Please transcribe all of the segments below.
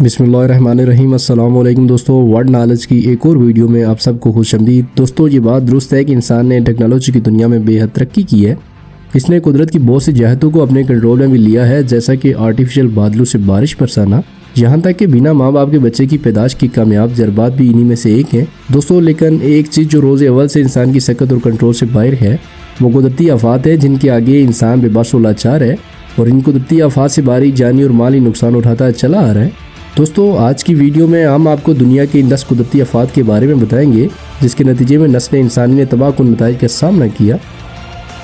बिस्मिल्लाहिर्रहमानिर्रहीम। अस्सलाम वालेकुम दोस्तों, वर्ल्ड नॉलेज की एक और वीडियो में आप सबको खुशामदीद। दोस्तों, ये बात दुरुस्त है कि इंसान ने टेक्नोलॉजी की दुनिया में बेहद तरक्की की है। इसने कुदरत की बहुत सी जहतों को अपने कंट्रोल में भी लिया है, जैसा कि आर्टिफिशियल बादलों से बारिश बरसाना, यहाँ तक कि बिना माँ बाप के बच्चे की पैदाश की कामयाब जज्बात भी इन्हीं में से एक है दोस्तों। लेकिन एक चीज़ जो रोज़ अव्वल से इंसान की सकत और कंट्रोल से बाहर है, वो कुदरती आफात है, जिनके आगे इंसान बेबस और लाचार है और इन कुदरती आफात से भारी जानी और माली नुकसान उठाता चला आ रहा है। दोस्तों, आज की वीडियो में हम आपको दुनिया के इन 10 कुदरती आफात के बारे में बताएंगे, जिसके नतीजे में नस्ल इंसानी ने तबाहकुन नताइज का सामना किया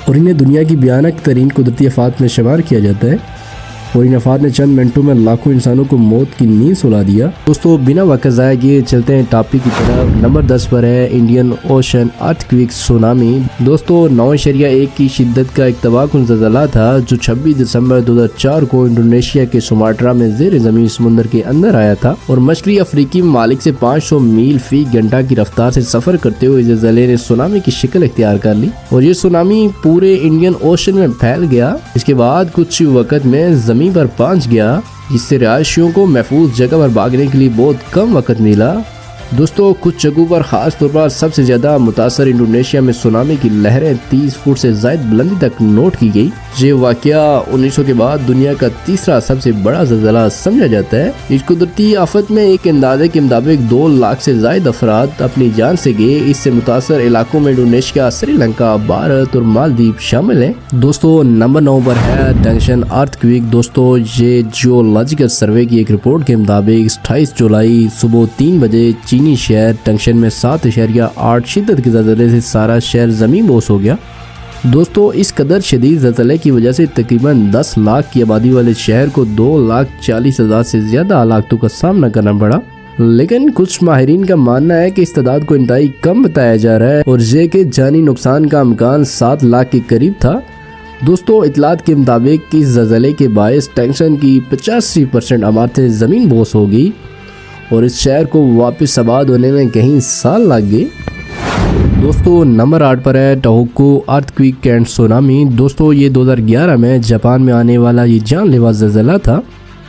और इन्हें दुनिया की भयानक तरीन कुदरती आफात में शुमार किया जाता है। और इन आफात ने चंद मिनटों में लाखों इंसानों को मौत की नींद सुला दिया। दोस्तों, बिना वक्त ज़ाया किए चलते हैं टॉपिक की तरफ। नंबर 10 पर है इंडियन ओशन अर्थक्वेक सुनामी। दोस्तों, 9.1 की शिद्दत का एक तबाहकुन ज़लज़ला था जो 26 दिसंबर 2004 को इंडोनेशिया के सुमाट्रा में ज़ेर ज़मीन समुंदर के अंदर आया था और मशरक़ी अफ्रीकी ममालिक से 500 मील फी घंटा की रफ्तार से सफ़र करते हुए ज़लज़ले ने सुनामी की शक्ल इख्तियार कर ली और ये सुनामी पूरे इंडियन ओशन में फैल गया। इसके बाद कुछ वक्त में ज़मीन पर पहुंच गया, जिससे रिहायशियों को महफूज जगह पर भागने के लिए बहुत कम वक्त मिला। दोस्तों, कुछ जगहों पर खास तौर पर सबसे ज्यादा मुतासर इंडोनेशिया में सुनामी की लहरें 30 फुट से ज्यादा बुलंदी तक नोट की गई। ये वाकया 1900 के बाद दुनिया का तीसरा सबसे बड़ा ज़लज़ला समझा जाता है। इस कुदरती आफत में एक अंदाजे के मुताबिक 2 लाख से ज्यादा अफराद अपनी जान से गए। इससे मुतासर इलाकों में इंडोनेशिया, श्रीलंका, भारत और मालदीव शामिल है। दोस्तों, नंबर 9 पर है टंगशन अर्थक्वेक। दोस्तों, ये जियोलॉजिकल सर्वे की एक रिपोर्ट के मुताबिक 28 जुलाई सुबह 3 बजे चीनी शहर टंगशन में 7.8 शिद्दत के ज़लज़ले से सारा शहर ज़मीन बोस हो गया। दोस्तों, इस कदर शदीद ज़लज़ले की वजह से तकरीबन 10 लाख की आबादी वाले शहर को 2,40,000 से ज़्यादा हलाकतों का सामना करना पड़ा। लेकिन कुछ माहिरीन का मानना है कि इस तादाद को इंतहाई कम बताया जा रहा है और ये कि जानी नुकसान का इम्कान 7 लाख के करीब था। दोस्तों, इतलात के मुताबिक इस ज़लज़ले के बायस टंगशन की 85% इमारतें ज़मीन बोस हो गई और इस शहर को वापस आबाद होने में कहीं साल लग गए। दोस्तों, नंबर 8 पर है टोहोकू अर्थक्वेक एंड सुनामी। दोस्तों, ये 2011 में जापान में आने वाला ये जानलेवा ज़लज़ला था,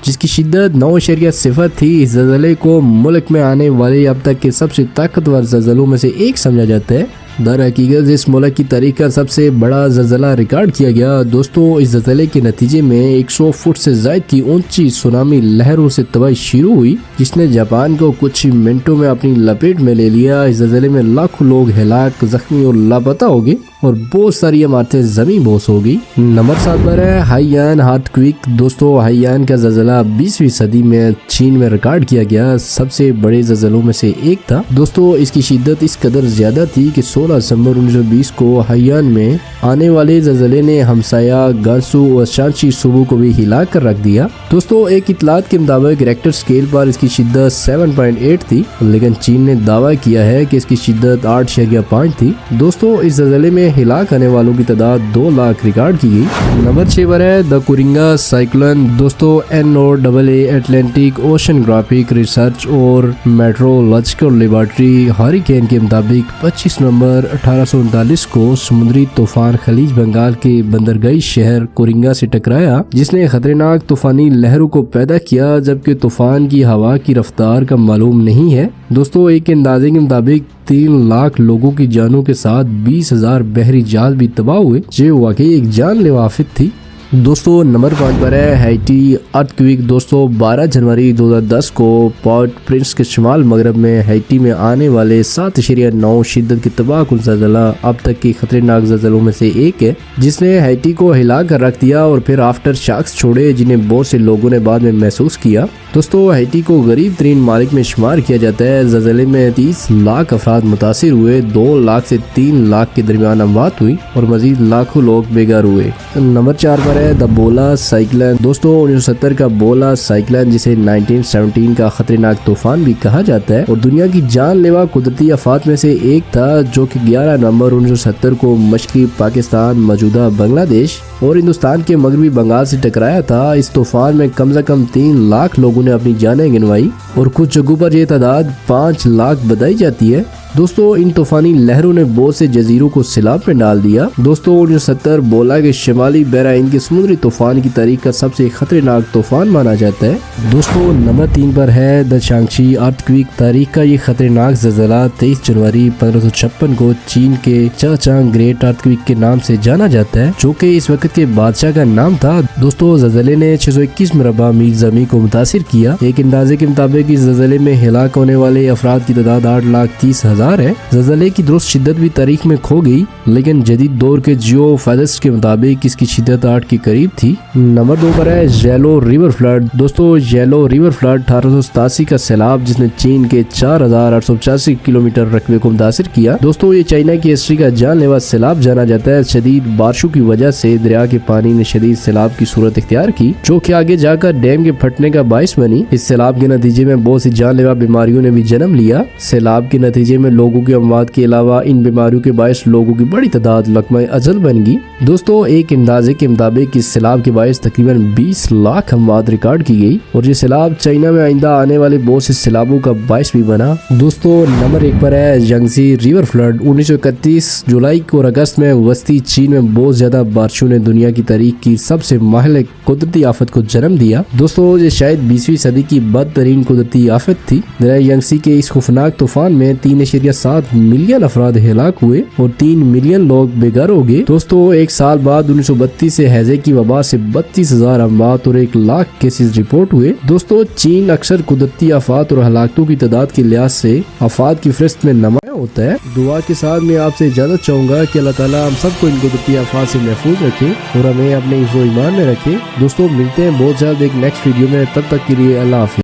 जिसकी शिद्दत 9.0 थी। इस ज़लज़ले को मुल्क में आने वाले अब तक के सबसे ताकतवर ज़लज़लों में से एक समझा जाता है। दर हकीकत इस मुल्क की तारीख का सबसे बड़ा ज़लज़ला रिकॉर्ड किया गया। दोस्तों, इस ज़लज़ले के नतीजे में 100 फुट से ज़ायद की ऊंची सुनामी लहरों से तबाही शुरू हुई, जिसने जापान को कुछ ही मिनटों में अपनी लपेट में ले लिया। इस ज़लज़ले में लाखों लोग हलाक, जख्मी और लापता हो गए और बहुत सारी इमारतें ज़मीन बोस हो गई। नंबर 7 पर है हाइयान अर्थक्वेक। दोस्तों, हाइयान का ज़लज़ला 20वीं सदी में चीन में रिकॉर्ड किया गया सबसे बड़े ज़लज़लों में से एक था। दोस्तों, इसकी शिद्दत इस कदर ज़्यादा थी कि 16 दिसंबर 1920 को हाइयान में आने वाले ज़लज़ले ने हमसाया गांसू और शांची सूबों को भी हिला कर रख दिया। दोस्तों, एक इतलात के मुताबिक रिक्टर स्केल पर इसकी शिद्दत 7.8 थी, लेकिन चीन ने दावा किया है कि इसकी शिद्दत 8.5 थी। दोस्तों, इस ज़लज़ले में हिलाक आने वालों की तादाद 2 लाख रिकॉर्ड की गई। नंबर 6 पर है द कुरिंगा साइक्लोन। दोस्तों, NOAA अटलांटिक ओशनोग्राफिक रिसर्च और मेट्रोलॉजिकल लेबोरेटरी हरिकेन के मुताबिक 25 नवंबर 1839 को समुद्री तूफान खलीज बंगाल के बंदरगाही शहर कुरिंगा से टकराया, जिसने खतरनाक तूफानी लहरों को पैदा किया, जबकि तूफान की हवा की रफ्तार का मालूम नहीं है। दोस्तों, एक अंदाजे के मुताबिक 3 लाख लोगों की जानों के साथ 20,000 बहरी जहाज भी तबाह हुए, जो वाकई एक जानलेवा आफत थी। दोस्तों, नंबर 5 पर है हैटी अर्थक्वेक। दोस्तों, 12 जनवरी 2010 को पोर्ट प्रिंस के शुमाल मगरब में हैटी में आने वाले 7.9 शिद्दत के तबाहकुन ज़लज़ला अब तक के खतरनाक ज़लज़लों में से एक है, जिसने हैटी को हिला कर रख दिया और फिर आफ्टर शॉक्स छोड़े, जिन्हें बहुत से लोगों ने बाद में महसूस किया। दोस्तों, हैटी को गरीब तरीन मालिक में शुमार किया जाता है। ज़लज़ले में 30 लाख अफराद मुतासिर हुए, 2 लाख से 3 लाख के दरमियान अमवात हुई और मजीद लाखों लोग बेघर हुए। नंबर 4 पर द बोला साइक्लोन। दोस्तों, 1970 का बोला साइक्लोन, जिसे 1917 का खतरनाक तूफान भी कहा जाता है और दुनिया की जानलेवा कुदरती आफात में से एक था, जो कि 11 नवंबर 1970 को मशरकी पाकिस्तान, मौजूदा बांग्लादेश और हिंदुस्तान के मगरबी बंगाल से टकराया था। इस तूफान में कम से कम 3 लाख लोगों ने अपनी जानें गिनवाई और कुछ जगहों पर यह तादाद 5 लाख बताई जाती है। दोस्तों इन तूफानी लहरों ने बहुत से जजीरों को सैलाब में डाल दिया। दोस्तों 1970 बोला के शिमाली बहराइन के समुद्री तूफान की तारीख का सबसे खतरनाक तूफान माना जाता है। दोस्तों नंबर 3 पर है द चांगशी अर्थक्वेक। तारीख का ये खतरनाक ज़लज़ला 23 जनवरी 1556 को चीन के चाचांग ग्रेट अर्थक्वेक के नाम से जाना जाता है, जो कि इस वक्त के बादशाह का नाम था। दोस्तों ज़लज़ले ने 621 मरबा मील ज़मीन को मुतासिर किया। एक अंदाजे के मुताबिक इस ज़लज़ले में हिलाक होने वाले अफराद की तादाद 8,30,000 है। ज़लज़ले की दुरुस्त शिद्दत भी तारीख में खो गई, लेकिन जदीद दौर के जियो फाइजिस्ट के मुताबिक इसकी शिद्दत 8 के करीब थी। नंबर 2 पर है येलो रिवर फ्लड। दोस्तों येलो रिवर फ्लड 1887 का सैलाब जिसने चीन के 4,885 किलोमीटर रकबे को मुतासिर किया। दोस्तों ये चाइना की हिस्ट्री का जानलेवा सैलाब जाना जाता है। शदीद बारिशों की वजह से दरिया के पानी ने शदीद सैलाब की सूरत इख्तियार की, जो कि आगे जाकर डैम के फटने का बाइस बनी। इस सैलाब के नतीजे में बहुत सी जानलेवा बीमारियों ने भी जन्म लिया। सैलाब के नतीजे में लोगों की अमवात के अलावा इन बीमारियों के बायस लोगों की बड़ी तादाद लकमा अजल बन गई। दोस्तों एक अंदाजे के मुताबिक इस सैलाब के बायस तकरीबन 20 लाख अमवात रिकॉर्ड की गई और ये सैलाब चाइना में आइंदा आने वाले बहुत से सैलाबों का बायस भी बना। दोस्तों नंबर 1 पर है यांगसी रिवर फ्लड। 1931 जुलाई और अगस्त में वस्ती चीन में बहुत ज्यादा बारिशों ने दुनिया की तारीख की सबसे माहले कुदरती आफत को जन्म दिया। दोस्तों ये शायद 20वीं सदी की बदतरीन कुदरती आफत थी। दरिया यांगसी के इस खौफनाक तूफान में 3.7 मिलियन अफराद हिलाक हुए और 3 मिलियन लोग बेघर हो गए। दोस्तों एक साल बाद 1932 से हैजे की वबा से 32,000 अमवात और 1 लाख केसेस रिपोर्ट हुए। दोस्तों चीन अक्सर कुदरती आफात और हलाकतों की तादाद के लिहाज से आफात की फहरिस्त में नुमाया होता है। दुआ के साथ मैं आपसे इजाजत चाहूंगा कि अल्लाह ताला हम सबको इन कुदरती आफात से महफूज रखे और हमें अपने हिफ्ज़-ओ-ईमान में रखे। दोस्तों मिलते हैं बहुत जल्द एक नेक्स्ट वीडियो में, तब तक के लिए अल्लाह हाफिज़।